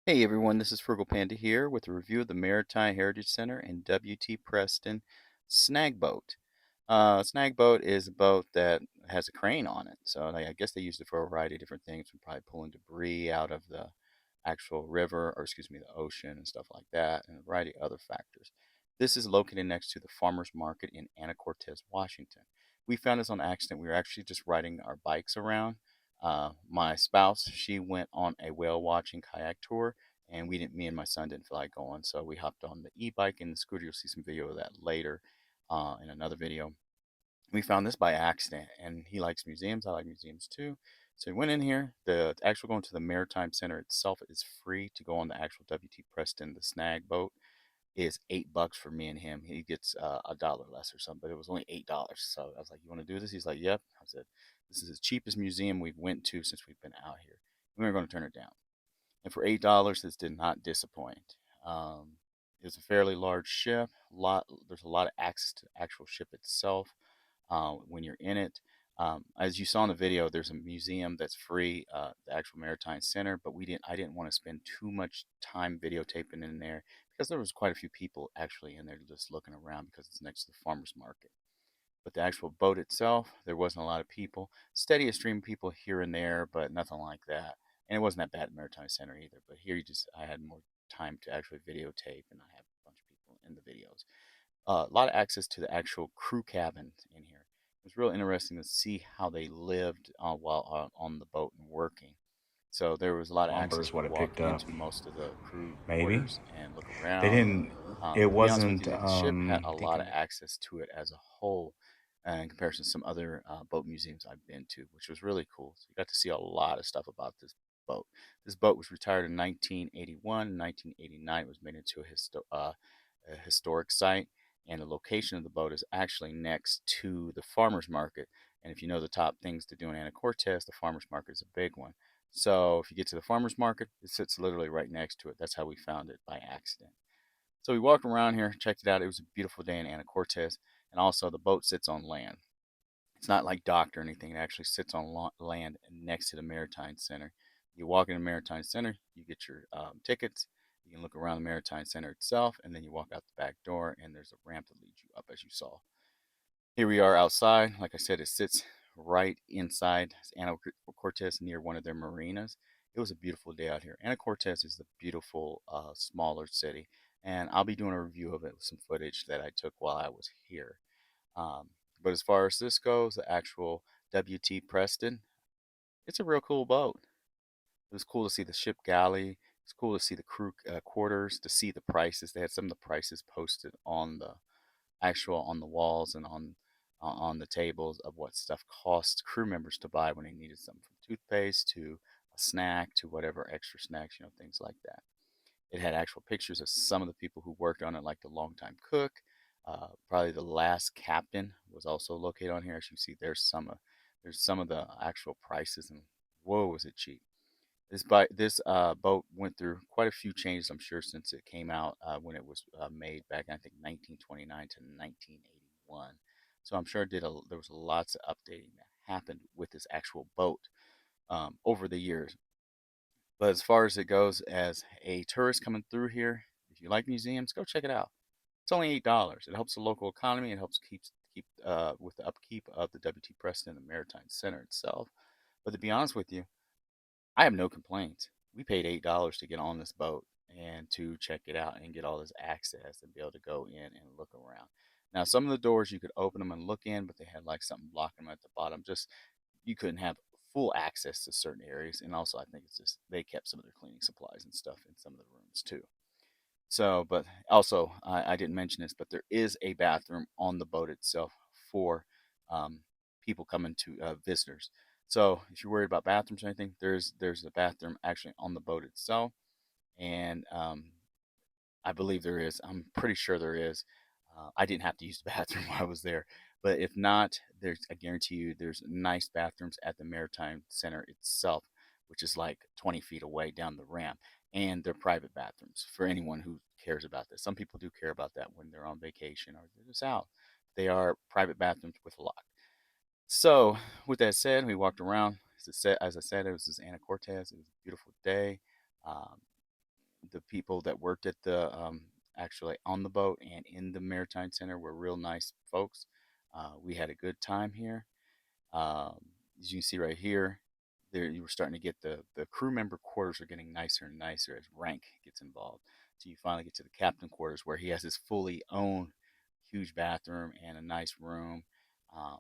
Hey everyone, this is Frugal Panda here with a review of the Maritime Heritage Center and W.T. Preston Snag Boat. Snag boat is a boat that has a crane on it, so I guess they used it for a variety of different things, from probably pulling debris out of the actual river, or excuse me, the ocean and stuff like that, and a variety of other factors. This is located next to the Farmers Market in Anacortes, Washington. We found this on accident. We were actually just riding our bikes around. My spouse, she went on a whale watching kayak tour, and me and my son didn't feel like going, so we hopped on the e-bike and the scooter. You'll see some video of that later in another video. We found this by accident, and he likes museums. I like museums too. So we went in here. The actual going to the Maritime Center itself is free to go on the actual WT Preston, the snag boat is $8 for me and him. He gets a dollar less or something, but it was only $8. So I was like, "You want to do this?" He's like, "Yep." I said, "This is the cheapest museum we've went to since we've been out here. We were going to turn it down." And for $8, this did not disappoint. It was a fairly large ship. There's a lot of access to the actual ship itself when you're in it. As you saw in the video, there's a museum that's free, the actual Maritime Center, but I didn't want to spend too much time videotaping in there because there was quite a few people actually in there just looking around because it's next to the farmers market. But the actual boat itself, there wasn't a lot of people. Steady a stream of people here and there, but nothing like that. And it wasn't that bad at Maritime Center either. But here I had more time to actually videotape, and I have a bunch of people in the videos. A lot of access to the actual crew cabin in here. It was real interesting to see how they lived while on the boat and working. So there was a lot of Lumber access. is We what could it walk picked up. into most of the crew Maybe quarters and look they around. didn't. It To be honest with wasn't. you, the ship had a I lot think of access to it as a whole in comparison to some other boat museums I've been to, which was really cool. So you got to see a lot of stuff about this boat. This boat was retired in 1981. In 1989, it was made into a historic site, and the location of the boat is actually next to the farmers market. And if you know the top things to do in Anacortes, the farmers market is a big one. So if you get to the farmers market, it sits literally right next to it. That's how we found it by accident. So we walked around here, checked it out. It was a beautiful day in Anacortes, and also the boat sits on land. It's not like docked or anything. It actually sits on land next to the Maritime Center. You walk in the Maritime Center, you get your tickets. You can look around the Maritime Center itself, and then you walk out the back door, and there's a ramp that leads you up, as you saw. Here we are outside. Like I said, it sits right inside Anacortes near one of their marinas. It was a beautiful day out here. Anacortes is a beautiful, smaller city, and I'll be doing a review of it with some footage that I took while I was here. Um, but as far as this goes, the actual WT Preston, it's a real cool boat. It was cool to see the ship galley. It's cool to see the crew quarters, to see the prices. They had some of the prices posted on the on the walls and on the tables of what stuff cost crew members to buy when they needed something, from toothpaste to a snack to whatever extra snacks, things like that. It had actual pictures of some of the people who worked on it, like the longtime cook. Probably the last captain was also located on here. As you can see, there's some of the actual prices, and whoa, was it cheap! This boat went through quite a few changes, I'm sure, since it came out when it was made back in, I think, 1929 to 1981. So I'm sure there was lots of updating that happened with this actual boat over the years. But as far as it goes, as a tourist coming through here, if you like museums, go check it out. It's only $8. It helps the local economy. It helps keep with the upkeep of the WT Preston and the Maritime Center itself. But to be honest with you, I have no complaints. We paid $8 to get on this boat and to check it out and get all this access and be able to go in and look around. Now, some of the doors you could open them and look in, but they had like something blocking them at the bottom. Just you couldn't have full access to certain areas. And also, I think it's just they kept some of their cleaning supplies and stuff in some of the rooms too. So, but also, I didn't mention this, but there is a bathroom on the boat itself for um, people coming to visitors. So, if you're worried about bathrooms or anything, there's a bathroom actually on the boat itself, and I believe there is. I'm pretty sure there is. I didn't have to use the bathroom while I was there, but if not, I guarantee you there's nice bathrooms at the Maritime Center itself, which is like 20 feet away down the ramp, and they're private bathrooms for anyone who cares about this. Some people do care about that when they're on vacation or they're just out. They are private bathrooms with a lock. So, with that said, we walked around. As I said, it was this Anacortes. It was a beautiful day. Um, The people that worked at the actually on the boat and in the Maritime Center were real nice folks. We had a good time here. Um, as you can see right here, there you were starting to get the crew member quarters are getting nicer and nicer as rank gets involved. So you finally get to the captain quarters where he has his fully owned huge bathroom and a nice room. Um,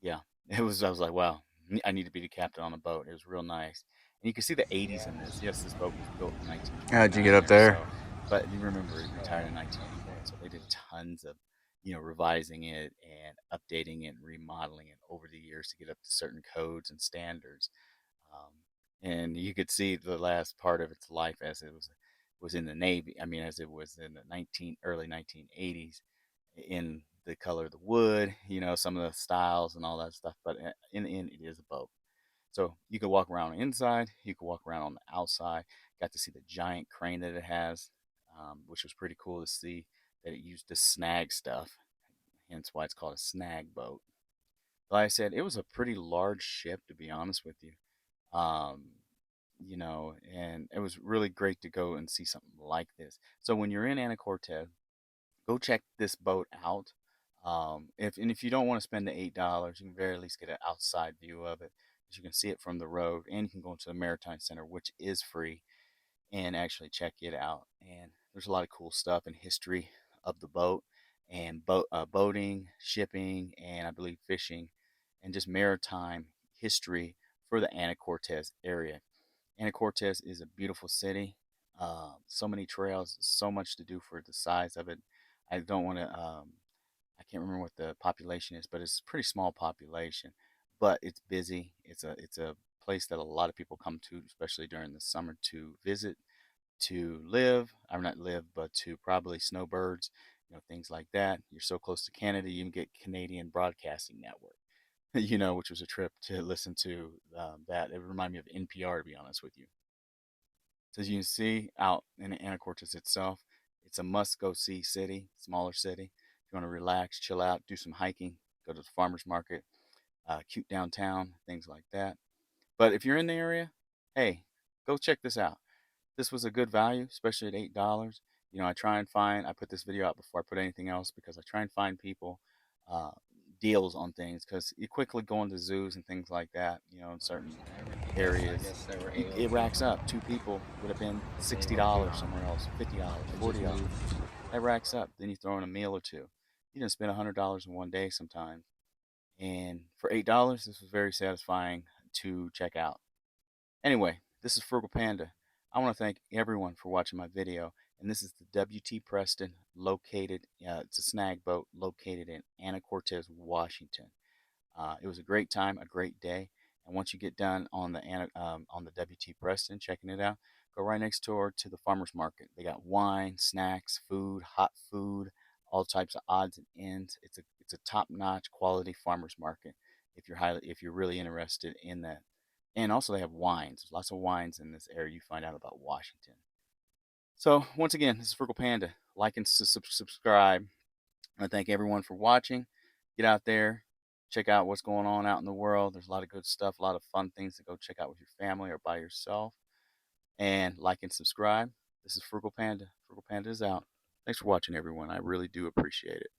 yeah, it was. I was like, wow, I need to be the captain on a boat. It was real nice, and you can see the '80s in this. Yes, this boat was built in How'd you get 1929 up or there? so, but you remember it retired in 1981, so they did tons of, revising it and updating it and remodeling it over the years to get up to certain codes and standards. Um, and you could see the last part of its life as it was in the Navy. I mean, as it was in the early 1980s, in the color of the wood, some of the styles and all that stuff. But in the end, it is a boat. So you can walk around inside, you can walk around on the outside. Got to see the giant crane that it has, which was pretty cool to see that it used to snag stuff. Hence why it's called a snag boat. Like I said, it was a pretty large ship, to be honest with you. Um, and it was really great to go and see something like this. So when you're in Anacortes, go check this boat out. If you don't want to spend the $8, you can very least get an outside view of it, as you can see it from the road, and you can go into the Maritime Center, which is free, and actually check it out. And there's a lot of cool stuff and history of the boat, and boating, shipping, and I believe fishing, and just maritime history for the Anacortes area. Anacortes is a beautiful city. So many trails, so much to do for the size of it. I don't want to. I can't remember what the population is, but it's a pretty small population. But it's busy. It's a place that a lot of people come to, especially during the summer, to visit, to live. I'm not live, but to probably snowbirds, things like that. You're so close to Canada, you can get Canadian Broadcasting Network. Which was a trip to listen to that. It reminded me of NPR, to be honest with you. So as you can see out in Anacortes itself, it's a must-go-see city, smaller city. If you want to relax, chill out, do some hiking, go to the farmers market, cute downtown, things like that. But if you're in the area, hey, go check this out. This was a good value, especially at $8. I put this video out before I put anything else because I try and find people uh, deals on things because you quickly go into zoos and things like that, in certain areas. It racks up. Two people would have been $60 somewhere else, $50, $40. That racks up. Then you throw in a meal or two. You didn't spend $100 in one day sometimes. And for $8, this was very satisfying to check out. Anyway, this is Frugal Panda. I want to thank everyone for watching my video. And this is the WT Preston located, it's a snag boat located in Anacortes, Washington. It was a great time, a great day. And once you get done on the WT Preston, checking it out, go right next door to the farmers market. They got wine, snacks, food, hot food, all types of odds and ends. It's a top-notch quality farmers market if you're really interested in that. And also they have wines. There's lots of wines in this area. You find out about Washington. So once again, this is Frugal Panda. Like and subscribe. I thank everyone for watching. Get out there, check out what's going on out in the world. There's a lot of good stuff, a lot of fun things to go check out with your family or by yourself. And like and subscribe. This is Frugal Panda. Frugal Panda is out. Thanks for watching, everyone. I really do appreciate it.